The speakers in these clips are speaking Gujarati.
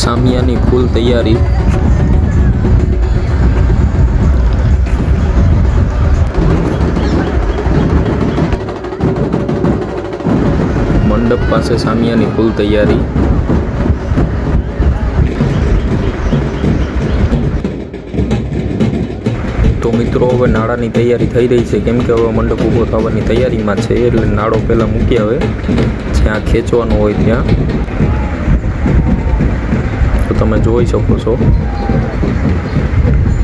સામિયાની ફૂલ તૈયારી. મંડપ પાસે સામિયાની ફૂલ તૈયારી. તો મિત્રો હવે નાળાની તૈયારી થઈ રહી છે, કેમ કે હવે મંડપ ઊભો થવાની તૈયારીમાં છે, એટલે નાળો પહેલાં મૂકી આવે જ્યાં ખેંચવાનો હોય ત્યાં. તો તમે જોઈ શકો છો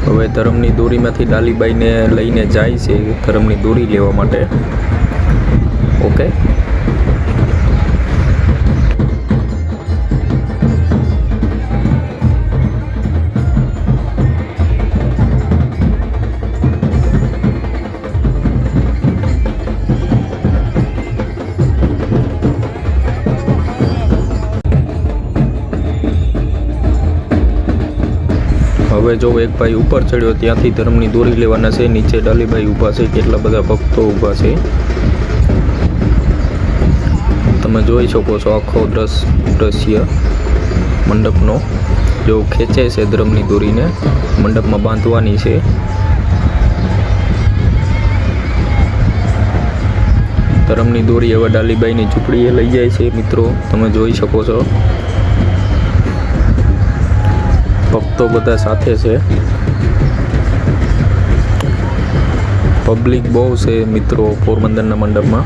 હવે ધરમની દોરીમાંથી ડાલીબાઈને લઈને જાય છે ધરમની દોરી લેવા માટે. ઓકે, હવે જો એક ભાઈ ઉપર ચડ્યો, ત્યાંથી ધર્મની દોરી લેવાના છે. નીચે ડાલીભાઈ ઊભા છે, કેટલા બધા ભક્તો ઊભા છે તમે જોઈ શકો છો. આખો દ્રશ્ય મંડપનો જો ખેંચે છે ધર્મની દોરીને મંડપમાં બાંધવાની છે. ધર્મની દોરી હવે ડાલીબાઈની ઝૂંપડીએ લઈ જાય છે મિત્રો, તમે જોઈ શકો છો. ભક્તો બધા સાથે છે, પબ્લિક બહુ છે મિત્રો પોરબંદરના મંડપમાં.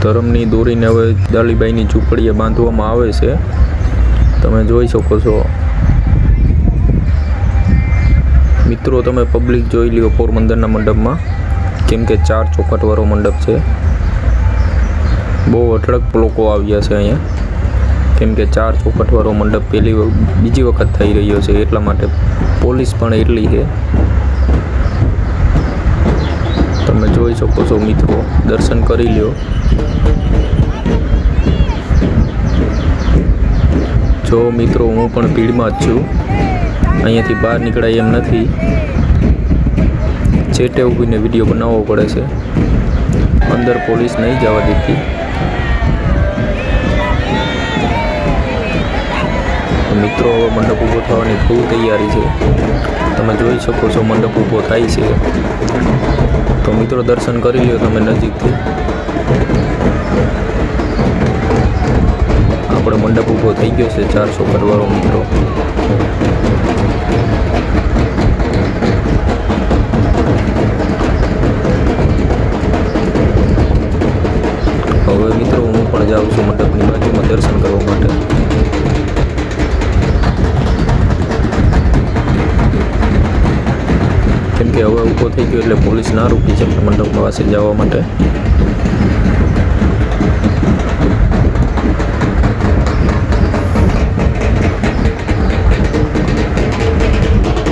ધરમની દોરીને હવે ડાલીબાઈની ઝૂંપડીએ બાંધવામાં આવે છે, તમે જોઈ શકો છો મિત્રો. તમે પબ્લિક જોઈ લ્યો પોરબંદરના મંડપમાં, કેમ કે 4 ચોખટવાળો મંડપ છે. બહુ અઢળક લોકો આવ્યા છે અહીંયા, કેમ કે 4 ચોખટવાળો મંડપ બીજી વખત થઈ રહ્યો છે, એટલા માટે પોલીસ પણ એટલી છે. તમે જોઈ શકો છો મિત્રો, દર્શન કરી લ્યો. જો મિત્રો હું પણ ભીડમાં જ છું, અહીંયાથી બહાર નીકળાય એમ નથી, ચેટે ઊભીને વિડીયો બનાવવો પડે છે. અંદર પોલીસ નહીં જવા દેતી. મિત્રો હવે મંડપ ઊભો થવાની ફૂલ તૈયારી છે, તમે જોઈ શકો છો મંડપ ઊભો થાય છે. તો મિત્રો દર્શન કરી લ્યો તમે નજીકથી. આપણો મંડપ ઊભો થઈ ગયો છે 4 ચોખટવાળો મિત્રો. હવે મિત્રો હું પણ જાઉં છું મંડપની બાજુમાં દર્શન કરવા માટે. કેમ કે હવે ઊભો થઈ ગયો એટલે પોલીસ ના રોકી શકે મંડપ પાસે જવા માટે.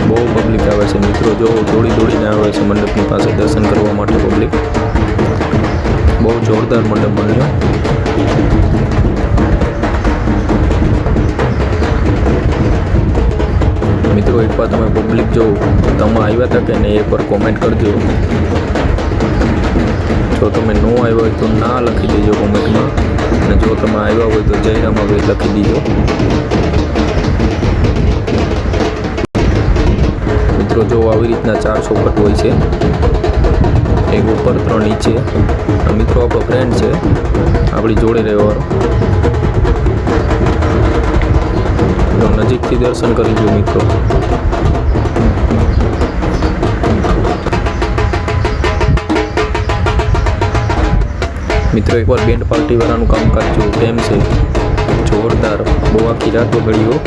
બહુ પબ્લિક આવે છે મિત્રો, જો દોડીને આવે છે મંડપની પાસે દર્શન કરવા માટે પબ્લિક. બહુ જોરદાર મંડપ બન્યો. મિત્રો એકવાર તમે પબ્લિક જો તમે આવ્યા હતા કે નહીં એકવાર કોમેન્ટ કરજો. જો તમે ન આવ્યા હોય તો ના લખી દેજો કોમેન્ટમાં, અને જો તમે આવ્યા હોય તો જય રામાભાઈ લખી દેજો. મિત્રો જો આવી રીતના 4 ચોખટ હોય છે, એક ઉપર 3 નીચે. મિત્રો આપણો ફ્રેન્ડ છે, આપણી જોડે રહેવાનો. નજીકથી દર્શન કરી લો મિત્રો. મિત્રો એકવાર બેન્ડ પાર્ટી વાળાનું કામકાજ જો કેમ છે, જોરદાર. બહુ આખી રાત બગડ્યો.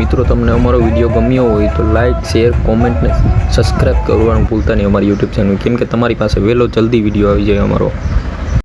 મિત્રો તમને અમારો વિડીયો ગમ્યો હોય તો લાઇક શેર કોમેન્ટ ને સબસ્ક્રાઈબ કરવાનું ભૂલતા નહીં અમારી યુટ્યુબ ચેનલ, કેમ કે તમારી પાસે વહેલો જલ્દી વિડીયો આવી જાય અમારો.